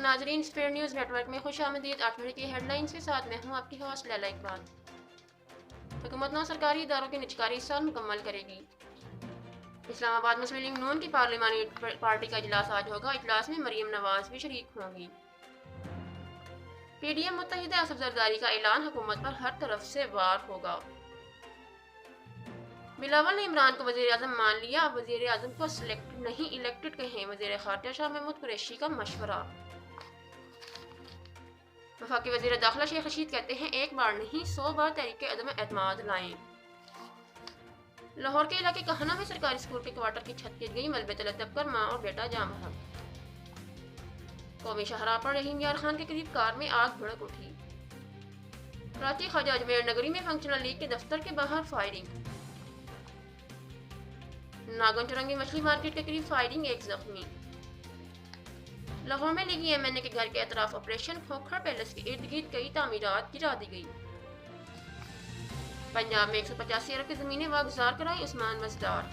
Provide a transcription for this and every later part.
नाजरीन, sphere news network में खुशामदीद। 8 minute की हेडलाइंस के साथ मैं हूँ आपकी होस्ट लैला इकबाल। हुकूमत 9 सरकारी इदारों की निजकारी इस साल मुकम्मल करेगी। इस्लामाबाद मुस्लिम लीग नून की पार्लिमानी पार्टी का इजलास आज होगा। इजलास में मरियम नवाज भी शरीक होंगी। PDM मुत्तहिदा असफ जरदारी का ऐलान, हुकूमत पर हर तरफ से वार होगा। बिलावल ने इमरान को वजीर आजम मान लिया, अब वजीर आजम को सिलेक्ट नहीं इलेक्टेड कहें वजीर खारजा शाह महमूद कुरैशी का मशवरा। वफाकी वजीर दाखिला शेख रशीद कहते हैं, एक बार नहीं 100 बार तहरीक अदम एतमाद लाएं। लाहौर के इलाके कहना में सरकारी स्कूल के क्वार्टर की छत गिर गई, मलबे तले दबकर मां और बेटा जाम बहक। कौमी शाहराह पर रहीम यार खान के करीब कार में आग भड़क उठी। कराची ख्वाजा अजमेर नगरी में फंक्शनल लीग के दफ्तर के बाहर फायरिंग। नागन चुरंगी मछली मार्केट के करीब फायरिंग, एक जख्मी। लाहौर में लीगी MNA के घर के अतराफ ऑपरेशन, खोखर पैलेस के इर्द गिर्द कई तामीरात गिरा दी गई। पंजाब में 185 अरब की जमीनें वागुजार कराई उस्मान मजदार।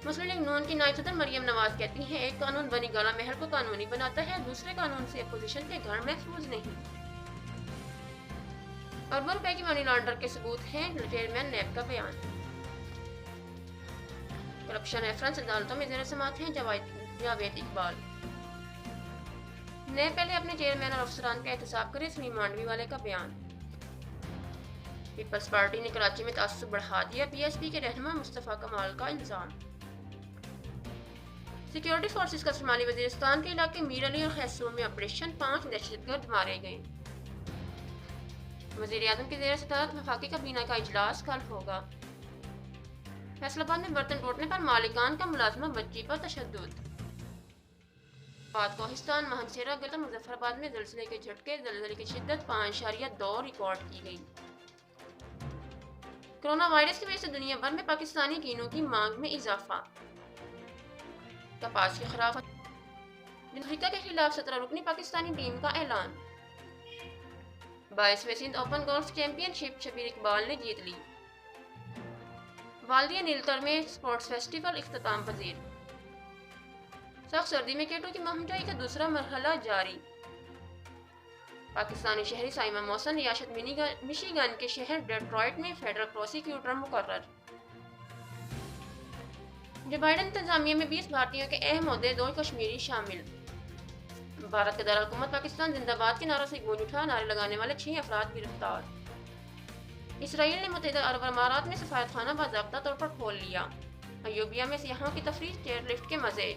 मुस्लिम लीग नून की नायब सदर मरियम नवाज कहती हैं, एक कानून बनी गाला महल को कानूनी बनाता है, दूसरे कानून से अपोजिशन के घर महफूज नहीं। अरबों रुपए की मनी लॉन्डर के सबूत हैं, चेयरमैन नैब का बयान। करप्शन रेफरेंस अदालतों में ज़ेर समाअत हैं जावेद इकबाल। नए पहले अपने चेयरमैन और अफसरान का एहतसाब करे, सलीम मांडवी वाले का बयान। पीपल्स पार्टी ने कराची में तासुब बढ़ा दिया, PSP के रहनुमा मुस्तफ़ा कमाल का इल्जाम। सिक्योरिटी फोर्सेस का शुमाली वजीरिस्तान के इलाके मीर अली और खैसूर में ऑपरेशन, 5 दहशतगर्द मारे गए। वज़ीर आज़म की ज़ेर सदारत वफाकी काबीना का इजलास कल होगा। फैसलाबाद में बर्तन टूटने पर मालिकान का मुलाजमा बच्ची पर तशद्दुद। कोहिस्तान महनसेरा गला मुजफ्फराबाद में ज़लज़ले के झटके, ज़लज़ले की शिद्दत 5.2 रिकॉर्ड की गई। कोरोना वायरस की वजह से दुनिया भर में पाकिस्तानी कीनों की मांग में इजाफा। कपास की खराब अफ्रीका के खिलाफ 17 रुकनी पाकिस्तानी टीम का ऐलान। 22वें Sindh open golf championship Shabbir Iqbal ने जीत ली। वालदिया नीलतर में स्पोर्ट्स फेस्टिवल इख्तिताम पजीर। सख्त सर्दी में केटो की महंगाई का दूसरा मरहला जारी। पाकिस्तानी शहरी साइमा मौसन रियासत मिशिगन के शहर डेट्रॉइट में फेडरल प्रोसिक्यूटर मुकर्रर। जो बाइडेन इंतजामिया में 20 भारतीयों के अहम ओहदे, 2 कश्मीरी शामिल। भारत के दारुल हुकूमत पाकिस्तान जिंदाबाद के नारों से गूंज उठा, नारे लगाने वाले 6 अफराद गिरफ्तार। इसराइल ने मुत्तहिदा अरब अमारात में सफारतखाना बाज़ाब्ता तौर पर खोल लिया। अयूबिया में सियाहों की तफरीह, चेयर लिफ्ट के मजे।